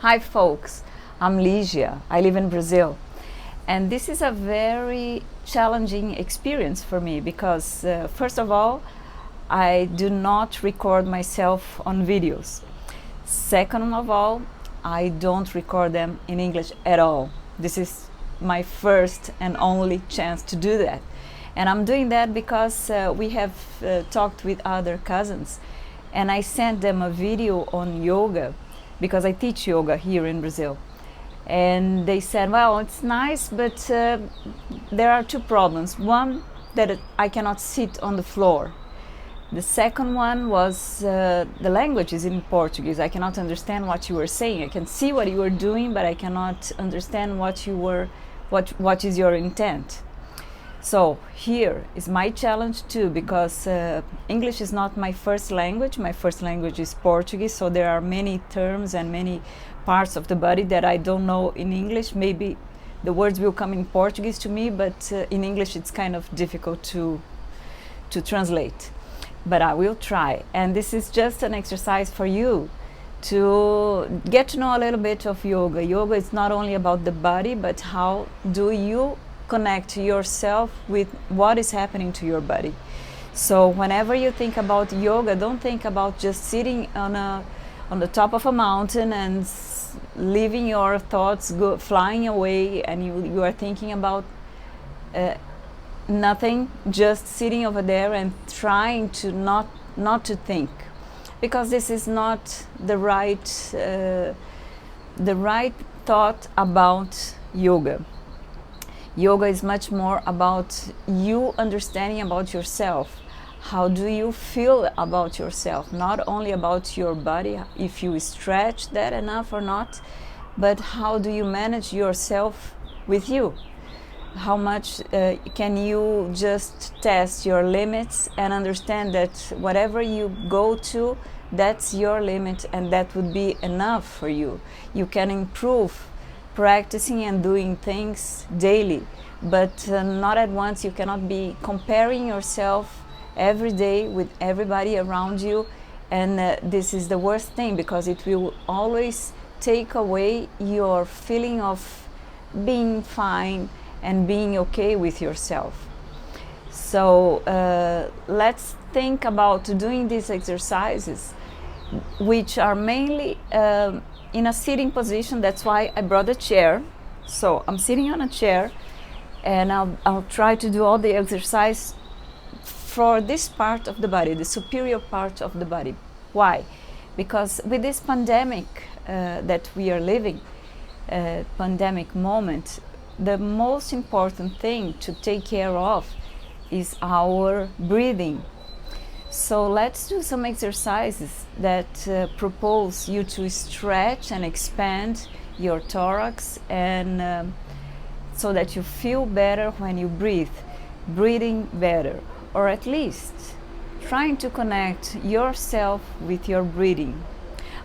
Hi folks, I'm Ligia. I live in Brazil. And this is a very challenging experience for me because first of all, I do not record myself on videos. Second of all, I don't record them in English at all. This is my first and only chance to do that. And I'm doing that because we have talked with other cousins and I sent them a video on yoga because I teach yoga here in Brazil. And they said, well, it's nice, but there are two problems. One, that I cannot sit on the floor. The second one was the language is in Portuguese. I cannot understand what you were saying. I can see what you were doing, but I cannot understand what is your intent. So here is my challenge too, because English is not my first language. My first language is Portuguese, so there are many terms and many parts of the body that I don't know in English. Maybe the words will come in Portuguese to me, but in English it's kind of difficult to translate. But I will try, and this is just an exercise for you to get to know a little bit of yoga. Yoga is not only about the body, but how do you connect yourself with what is happening to your body. So whenever you think about yoga, don't think about just sitting on the top of a mountain and leaving your thoughts flying away, and you are thinking about nothing, just sitting over there and trying to not to think, because this is not the right thought about yoga. Yoga is much more about you understanding about yourself. How do you feel about yourself? Not only about your body, if you stretch that enough or not, but how do you manage yourself with you? How much can you just test your limits and understand that whatever you go to, that's your limit and that would be enough for you. You can improve practicing and doing things daily, but not at once. You cannot be comparing yourself every day with everybody around you, and this is the worst thing, because it will always take away your feeling of being fine and being okay with yourself. So let's think about doing these exercises, which are mainly in a sitting position. That's why I brought a chair. So I'm sitting on a chair, and I'll try to do all the exercise for this part of the body, the superior part of the body. Why? Because with this pandemic that we are living, pandemic moment, the most important thing to take care of is our breathing. So let's do some exercises that propose you to stretch and expand your thorax, and so that you feel better when you breathe, breathing better, or at least trying to connect yourself with your breathing.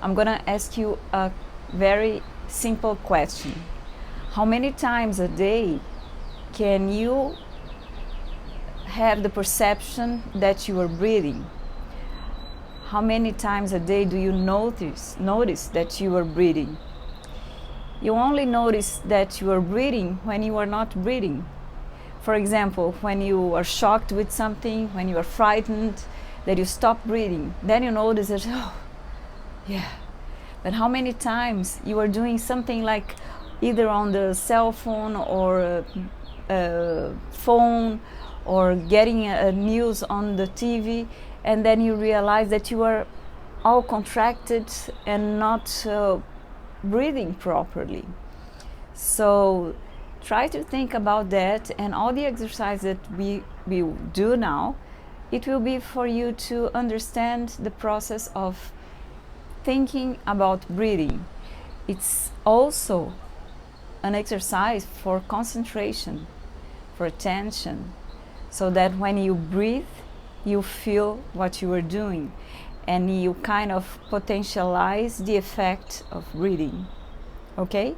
I'm gonna ask you a very simple question. How many times a day can you have the perception that you are breathing? How many times a day do you notice that you are breathing? You only notice that you are breathing when you are not breathing. For example, when you are shocked with something, when you are frightened, that you stop breathing, then you notice that, oh, yeah. But how many times you are doing something like either on the cell phone or phone, or getting news on the TV, and then you realize that you are all contracted and not breathing properly. So try to think about that, and all the exercise that we do now, it will be for you to understand the process of thinking about breathing. It's also an exercise for concentration, for attention, so that when you breathe, you feel what you are doing, and you kind of potentialize the effect of breathing. Okay?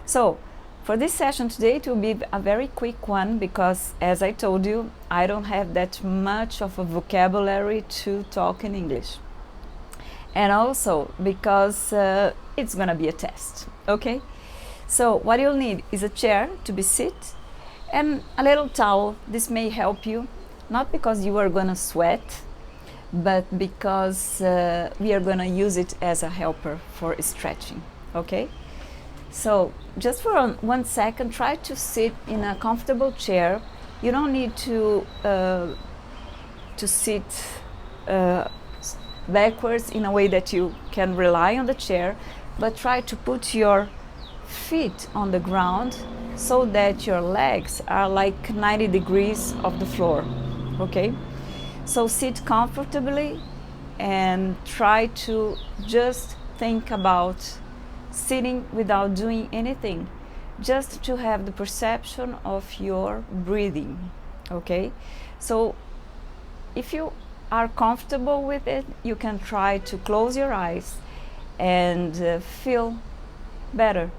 So for this session today, it will be a very quick one, because as I told you, I don't have that much of a vocabulary to talk in English. and also because it's gonna be a test, okay? So what you'll need is a chair to be sit and a little towel. This may help you, not because you are gonna sweat, but because we are gonna use it as a helper for stretching, okay? So just for 1 second, try to sit in a comfortable chair. You don't need to sit backwards in a way that you can rely on the chair, but try to put your feet on the ground so that your legs are like 90 degrees of the floor, okay? So sit comfortably and try to just think about sitting without doing anything, just to have the perception of your breathing, okay? So if you are comfortable with it, you can try to close your eyes and feel better.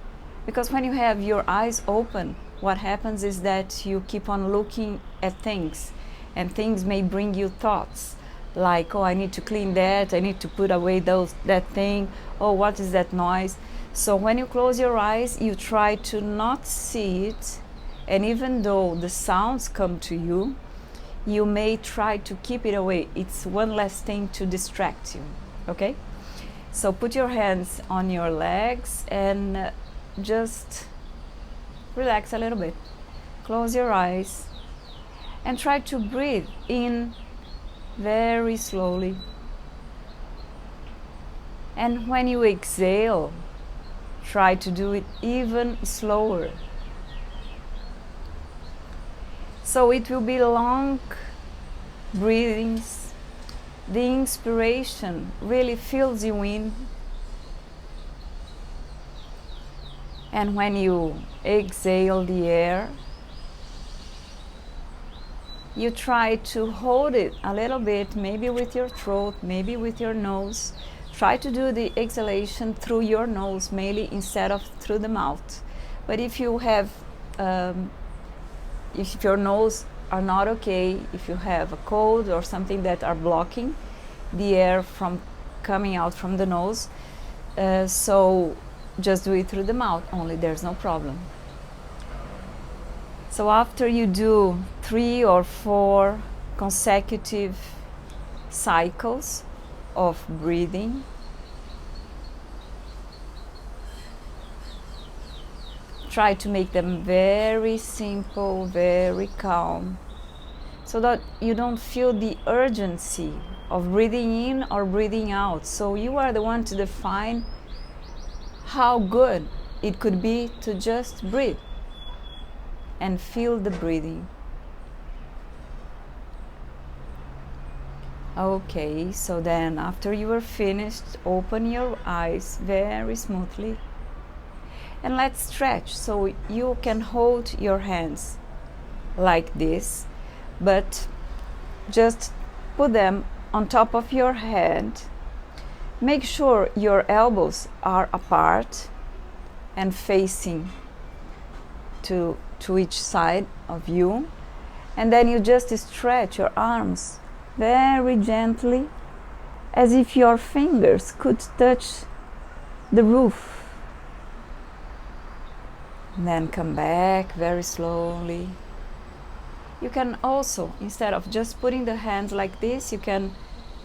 Because when you have your eyes open, what happens is that you keep on looking at things, and things may bring you thoughts like, oh, I need to clean that, I need to put away that thing, oh, what is that noise? So when you close your eyes, you try to not see it, and even though the sounds come to you, you may try to keep it away. It's one less thing to distract you, okay? So put your hands on your legs and just relax a little bit. Close your eyes and try to breathe in very slowly. And when you exhale, try to do it even slower. So it will be long breathings. The inspiration really fills you in. And when you exhale the air, you try to hold it a little bit, maybe with your throat, maybe with your nose. Try to do the exhalation through your nose mainly instead of through the mouth. But if you have, if your nose are not okay, if you have a cold or something that are blocking the air from coming out from the nose, so just do it through the mouth only, there's no problem. So after you do 3 or 4 consecutive cycles of breathing, try to make them very simple, very calm, so that you don't feel the urgency of breathing in or breathing out. So you are the one to define how good it could be to just breathe and feel the breathing. Okay, so then after you are finished, open your eyes very smoothly and let's stretch. So you can hold your hands like this, but just put them on top of your head. Make sure your elbows are apart and facing to each side of you, and then you just stretch your arms very gently as if your fingers could touch the roof. And then come back very slowly. You can also, instead of just putting the hands like this, you can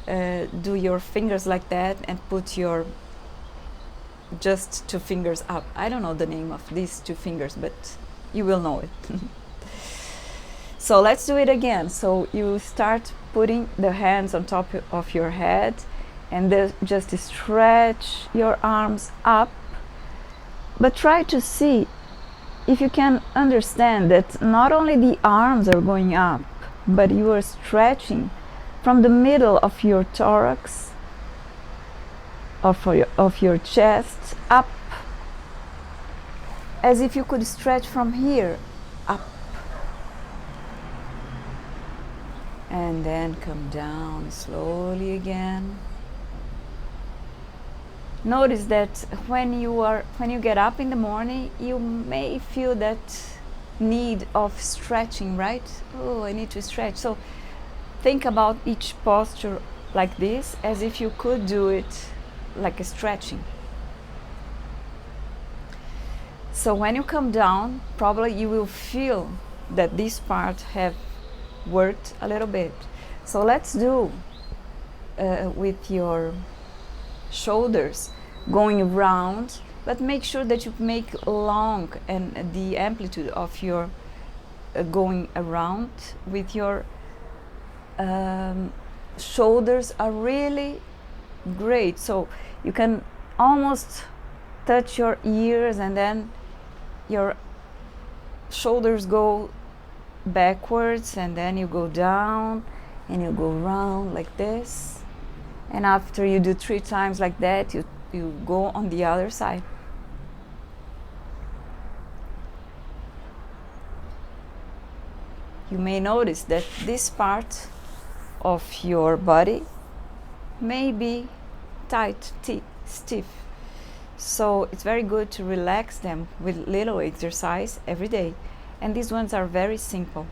do your fingers like that and put your just 2 fingers up. I don't know the name of these 2 fingers, but you will know it. So let's do it again. So you start putting the hands on top of your head and just stretch your arms up, but try to see if you can understand that not only the arms are going up, but you are stretching from the middle of your thorax, of your chest up, as if you could stretch from here up, and then come down slowly again. Notice that when you get up in the morning, you may feel that need of stretching, right? Oh, I need to stretch. So think about each posture like this as if you could do it like a stretching. So when you come down, probably you will feel that this part have worked a little bit. So let's do with your shoulders going around, but make sure that you make long and the amplitude of your going around with your shoulders are really great. So you can almost touch your ears, and then your shoulders go backwards, and then you go down and you go round like this. And after you do 3 times like that, you go on the other side. You may notice that this part of your body may be tight, stiff. So it's very good to relax them with little exercise every day. And these ones are very simple.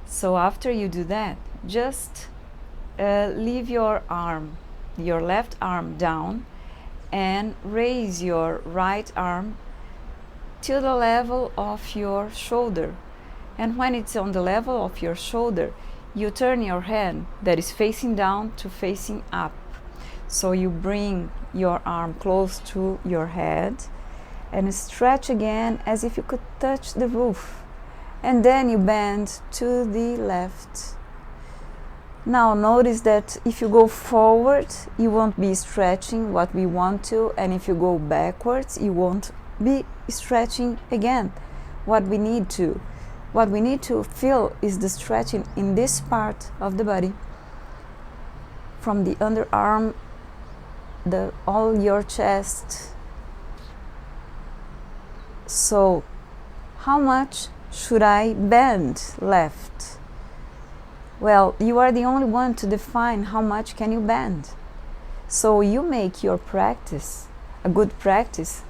So after you do that, just leave your left arm down, and raise your right arm to the level of your shoulder. And when it's on the level of your shoulder, you turn your hand that is facing down to facing up. So you bring your arm close to your head and stretch again as if you could touch the roof. And then you bend to the left. Now notice that if you go forward, you won't be stretching what we want to, and if you go backwards, you won't be stretching again what we need to. What we need to feel is the stretching in this part of the body, from the underarm, all your chest. So how much should I bend left? Well, you are the only one to define how much can you bend. So you make your practice a good practice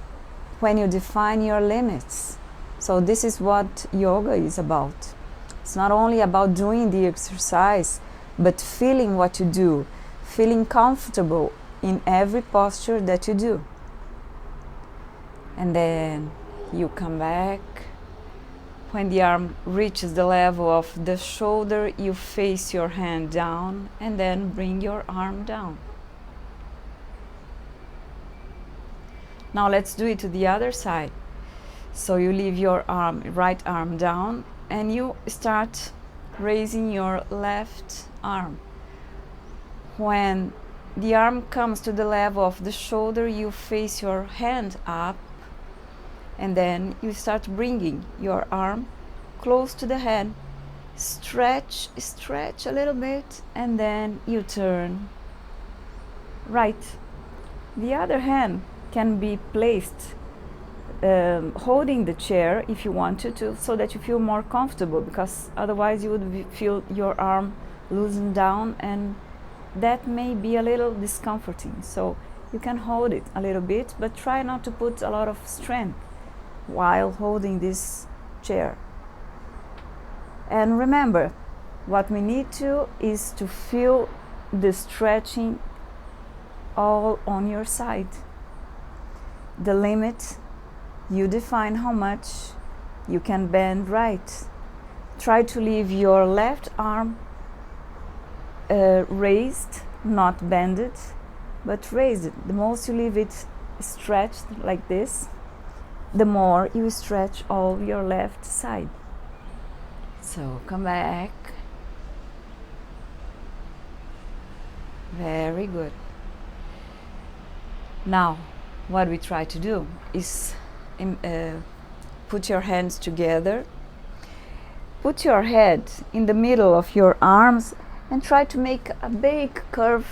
when you define your limits. So this is what yoga is about. It's not only about doing the exercise, but feeling what you do, feeling comfortable in every posture that you do. And then you come back. When the arm reaches the level of the shoulder, you face your hand down and then bring your arm down. Now let's do it to the other side. So you leave your right arm down and you start raising your left arm. When the arm comes to the level of the shoulder, you face your hand up, and then you start bringing your arm close to the head. Stretch a little bit, and then you turn right. The other hand can be placed holding the chair if you want to, so that you feel more comfortable, because otherwise you would feel your arm loosen down, and that may be a little discomforting. So you can hold it a little bit, but try not to put a lot of strength while holding this chair. And remember, what we need to is to feel the stretching all on your side. The limit, you define how much you can bend right. Try to leave your left arm raised, not bended, but raised. The most you leave it stretched like this, the more you stretch all your left side. So come back. Very good. Now, what we try to do is put your hands together. Put your head in the middle of your arms and try to make a big curve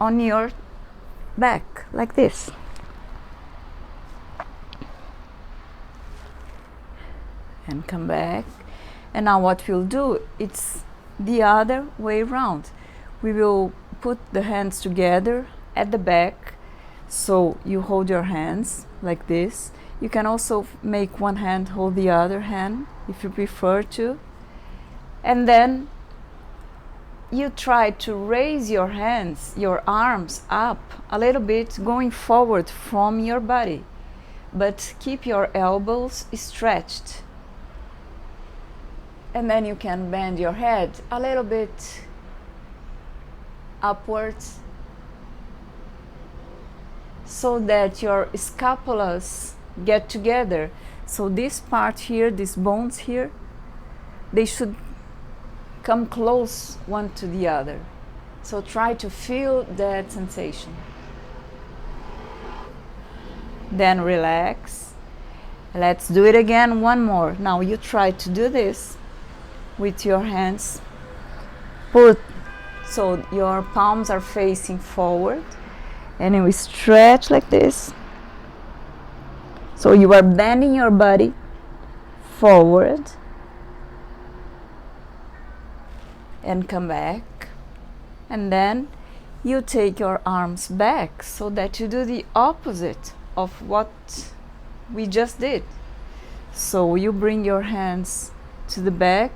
on your back, like this. And come back. And now what we'll do, it's the other way around. We will put the hands together at the back. So you hold your hands like this. You can also make one hand hold the other hand if you prefer to. And then you try to raise your hands, your arms up a little bit, going forward from your body, but keep your elbows stretched. And then you can bend your head a little bit upwards so that your scapulas get together. So this part here, these bones here, they should come close one to the other. So try to feel that sensation. Then relax. Let's do it again, one more. Now you try to do this with your hands. So your palms are facing forward, and you stretch like this. So you are bending your body forward and come back. And then you take your arms back so that you do the opposite of what we just did. So you bring your hands to the back,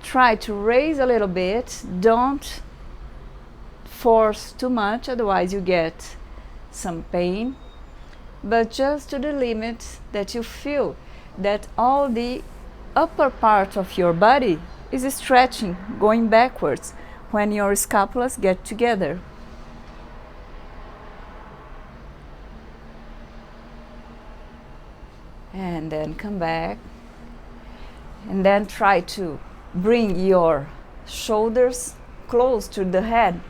try to raise a little bit, don't force too much, otherwise you get some pain, but just to the limit that you feel that all the upper part of your body is stretching, going backwards when your scapulas get together. And then come back, and then try to bring your shoulders close to the head.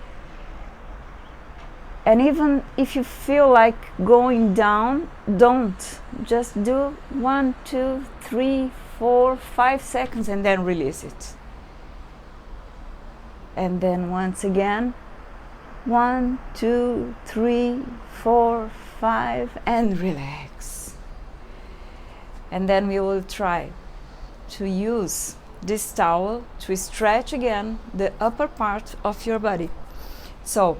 And even if you feel like going down, don't. Just do 1, 2, 3, 4, 5 seconds and then release it. And then once again, 1, 2, 3, 4, 5, and relax. And then we will try to use this towel to stretch again the upper part of your body. So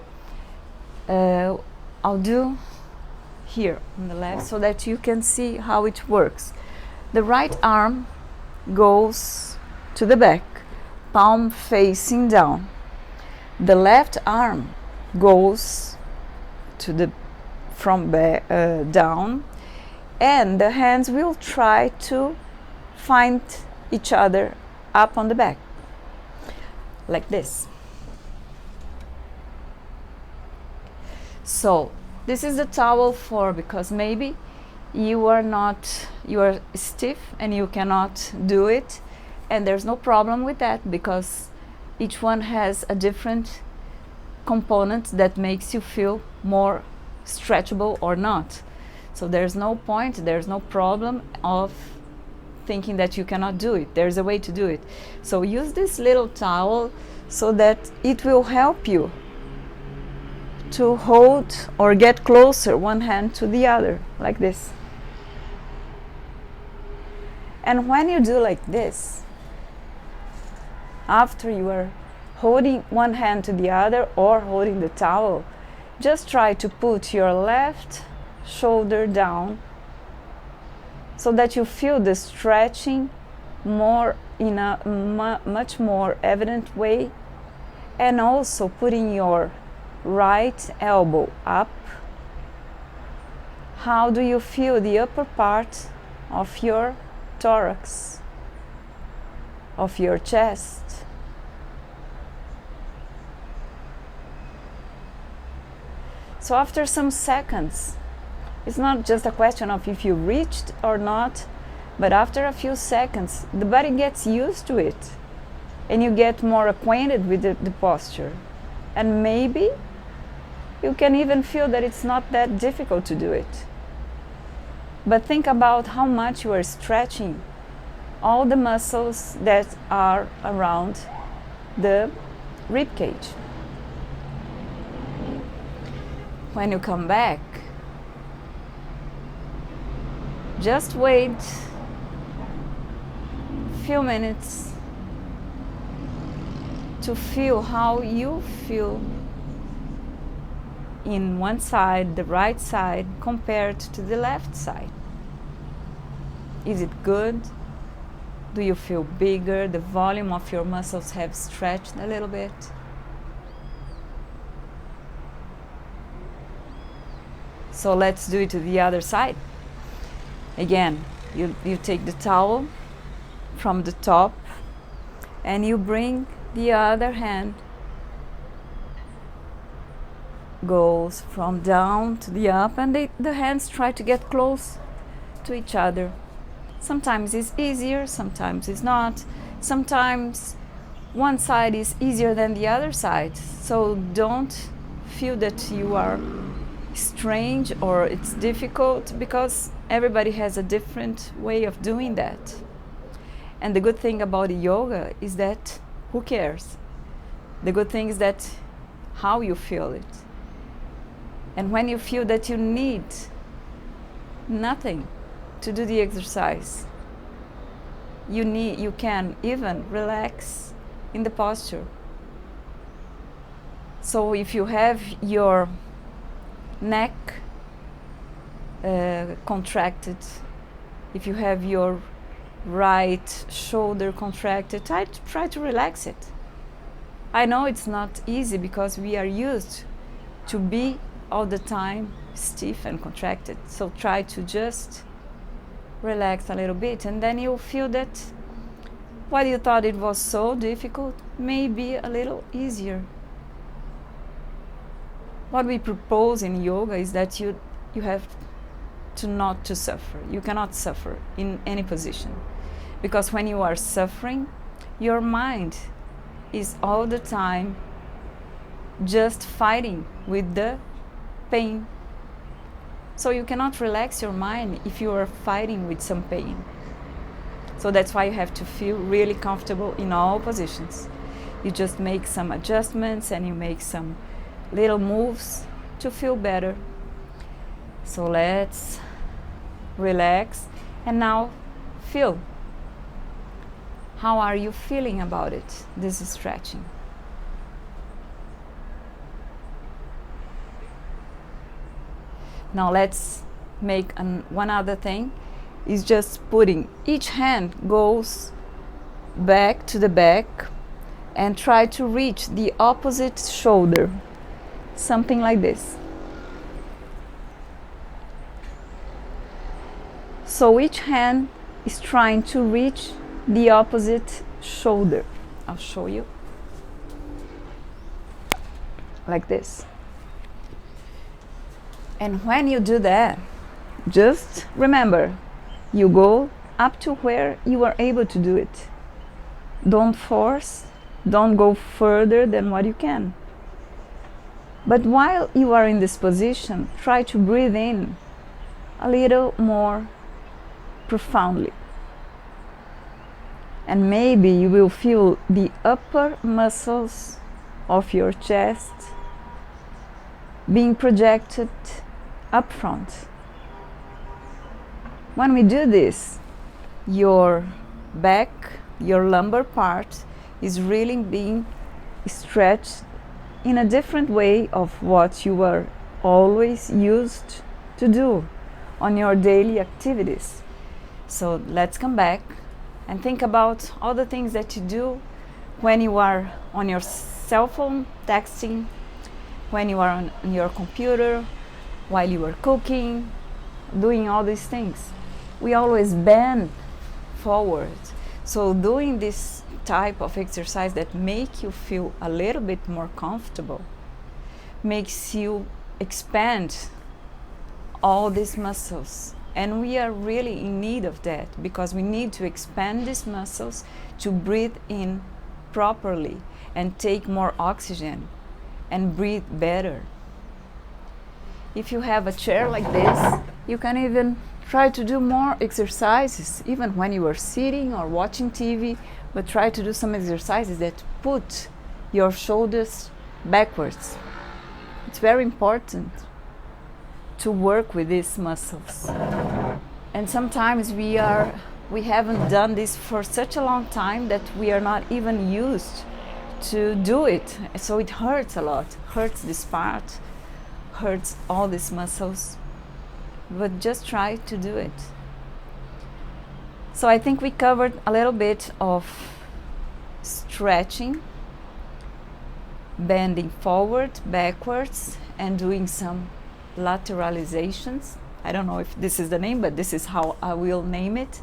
I'll do here on the left so that you can see how it works. The right arm goes to the back, palm facing down. The left arm goes to the from back down, and the hands will try to find each other up on the back, like this. So this is the towel for, because maybe you are stiff and you cannot do it, and there's no problem with that, because each one has a different component that makes you feel more stretchable or not. So there's no point, there's no problem of thinking that you cannot do it. There's a way to do it. So use this little towel so that it will help you to hold or get closer one hand to the other, like this. And when you do like this, after you are holding one hand to the other or holding the towel, just try to put your left shoulder down so that you feel the stretching more in a much more evident way, and also putting your right elbow up. How do you feel the upper part of your thorax, of your chest? So after some seconds, it's not just a question of if you reached or not, but after a few seconds, the body gets used to it and you get more acquainted with the posture. And maybe you can even feel that it's not that difficult to do it. But think about how much you are stretching all the muscles that are around the rib cage. When you come back, just wait a few minutes to feel how you feel in one side, the right side, compared to the left side. Is it good? Do you feel bigger? The volume of your muscles have stretched a little bit? So let's do it to the other side. Again, you take the towel from the top and you bring the other hand, goes from down to the up, and the hands try to get close to each other. Sometimes it's easier, sometimes it's not. Sometimes one side is easier than the other side. So don't feel that you are strange or it's difficult, because everybody has a different way of doing that. And the good thing about yoga is that who cares? The good thing is that how you feel it. And when you feel that you need nothing to do the exercise, you can even relax in the posture. So if you have your neck contracted, if you have your right shoulder contracted, try to relax it. I know it's not easy because we are used to be all the time stiff and contracted. So try to just relax a little bit, and then you'll feel that what you thought it was so difficult may be a little easier. What we propose in yoga is that you have to not to suffer. You cannot suffer in any position, because when you are suffering, your mind is all the time just fighting with the pain. So you cannot relax your mind if you are fighting with some pain. So that's why you have to feel really comfortable in all positions. You just make some adjustments and you make some little moves to feel better. So let's relax and now feel. How are you feeling about it? This is stretching. Now let's make one other thing, is just putting each hand goes back to the back and try to reach the opposite shoulder, something like this. So each hand is trying to reach the opposite shoulder. I'll show you. Like this. And when you do that, just remember, you go up to where you are able to do it. Don't force, don't go further than what you can. But while you are in this position, try to breathe in a little more profoundly. And maybe you will feel the upper muscles of your chest being projected up front. When we do this, your back, your lumbar part is really being stretched in a different way of what you are always used to do on your daily activities. So let's come back and think about all the things that you do when you are on your cell phone texting, when you are on your computer, while you are cooking, doing all these things. We always bend forward. So doing this type of exercise that make you feel a little bit more comfortable makes you expand all these muscles. And we are really in need of that, because we need to expand these muscles to breathe in properly and take more oxygen and breathe better. If you have a chair like this, you can even try to do more exercises, even when you are sitting or watching TV, but try to do some exercises that put your shoulders backwards. It's very important to work with these muscles. And sometimes we haven't done this for such a long time that we are not even used to do it. So it hurts a lot, hurts this part, hurts all these muscles, but just try to do it. So I think we covered a little bit of stretching, bending forward, backwards, and doing some lateralizations. I don't know if this is the name, but this is how I will name it.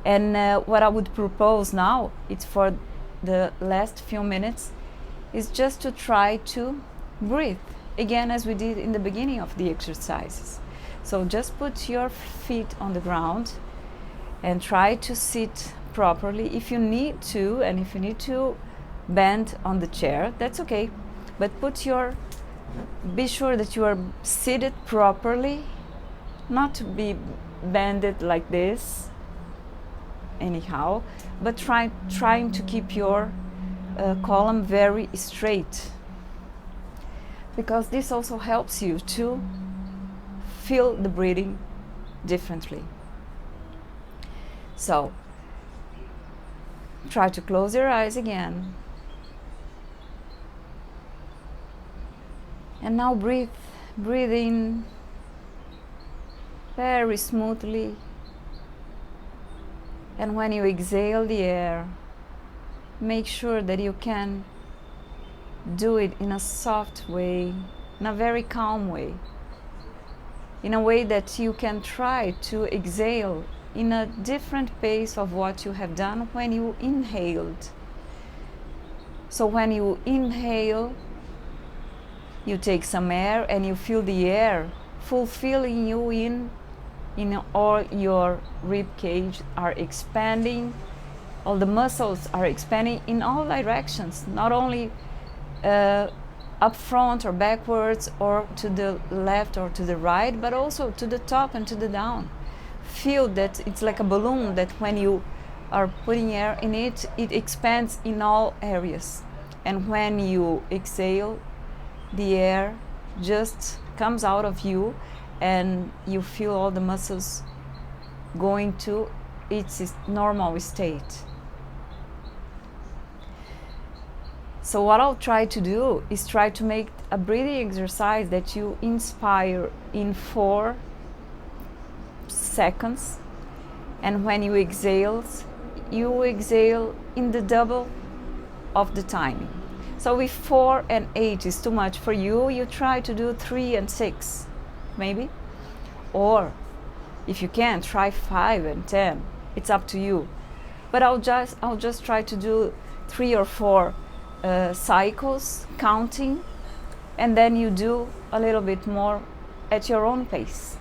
And what I would propose now, it's for the last few minutes, is just to try to breathe again as we did in the beginning of the exercises. So just put your feet on the ground and try to sit properly. If you need to, and if you need to bend on the chair, that's okay. But be sure that you are seated properly, not to be bended like this anyhow, but trying to keep your column very straight, because this also helps you to feel the breathing differently. So try to close your eyes again, and now breathe in very smoothly. And when you exhale the air, make sure that you can do it in a soft way, in a very calm way, in a way that you can try to exhale in a different pace of what you have done when you inhaled. So when you inhale, you take some air and you feel the air fulfilling you in all your rib cage are expanding, all the muscles are expanding in all directions, not only up front or backwards or to the left or to the right, but also to the top and to the down. Feel that it's like a balloon that when you are putting air in it, it expands in all areas. And when you exhale, the air just comes out of you and you feel all the muscles going to its normal state. So what I'll try to do is try to make a breathing exercise that you inspire in 4 seconds, and when you exhale in the double of the timing. So if 4 and 8 is too much for you, you try to do 3 and 6 maybe, or if you can, try 5 and 10. It's up to you, but I'll just try to do 3 or 4 cycles counting, and then you do a little bit more at your own pace.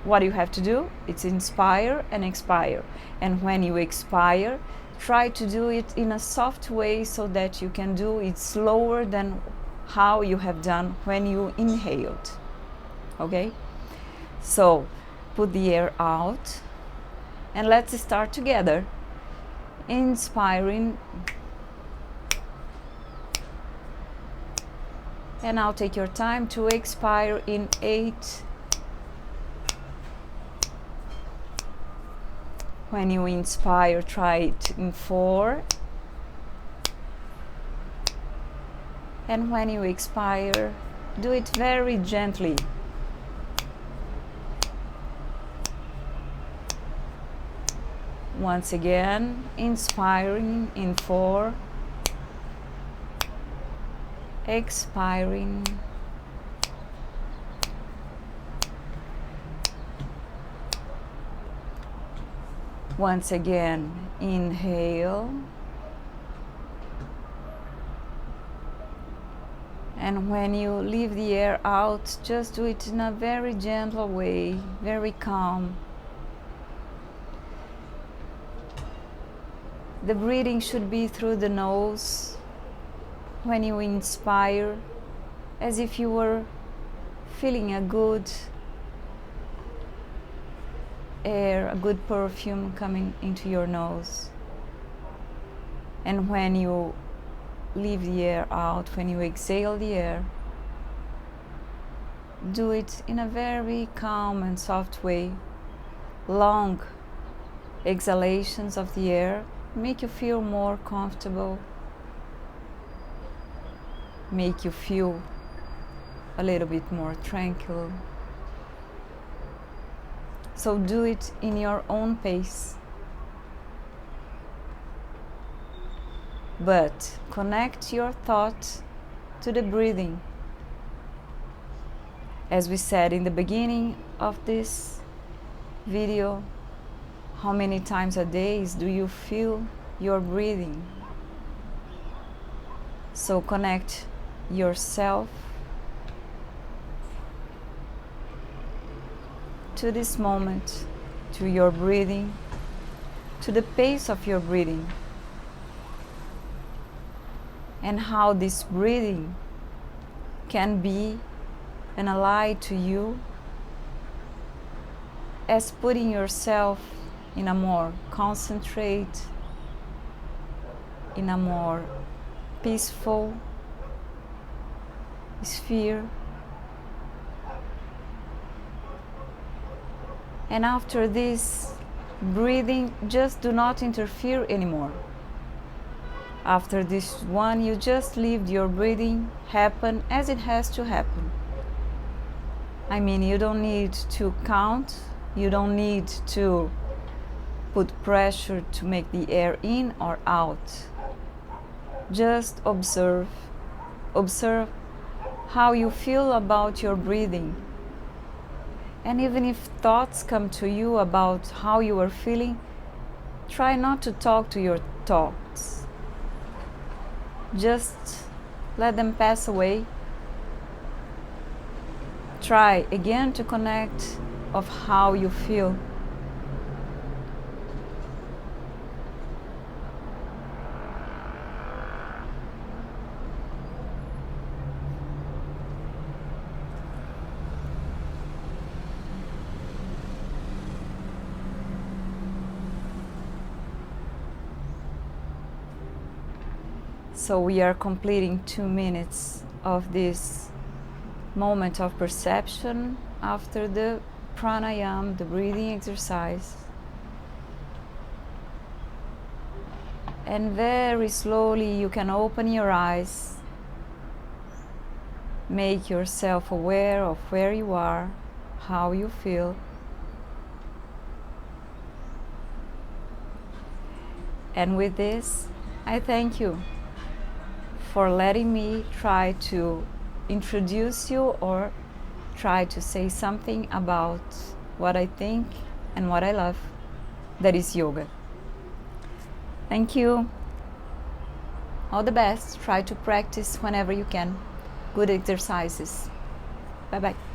What you have to do, it's inspire and expire, and when you expire, try to do it in a soft way so that you can do it slower than how you have done when you inhaled. Okay, so put the air out and let's start together. Inspiring, and now take your time to expire in 8. When you inspire, try it in 4, and when you expire, do it very gently. Once again, inspiring in 4, expiring, once again, inhale, and when you leave the air out, just do it in a very gentle way, very calm. The breathing should be through the nose. When you inspire, as if you were feeling a good air, a good perfume coming into your nose. And when you leave the air out, when you exhale the air, do it in a very calm and soft way. Long exhalations of the air make you feel more comfortable, make you feel a little bit more tranquil. So do it in your own pace, but connect your thought to the breathing. As we said in the beginning of this video, how many times a day do you feel your breathing? So connect yourself to this moment, to your breathing, to the pace of your breathing, and how this breathing can be an ally to you as putting yourself in a more concentrate, in a more peaceful sphere. And after this breathing, just do not interfere anymore. After this one, you just leave your breathing happen as it has to happen. I mean, you don't need to count, you don't need to put pressure to make the air in or out. Just observe. Observe how you feel about your breathing. And even if thoughts come to you about how you are feeling, try not to talk to your thoughts. Just let them pass away. Try again to connect of how you feel. So we are completing 2 minutes of this moment of perception after the pranayama, the breathing exercise. And very slowly you can open your eyes, make yourself aware of where you are, how you feel. And with this, I thank you for letting me try to introduce you or try to say something about what I think and what I love, that is yoga. Thank you. All the best. Try to practice whenever you can. Good exercises. Bye-bye.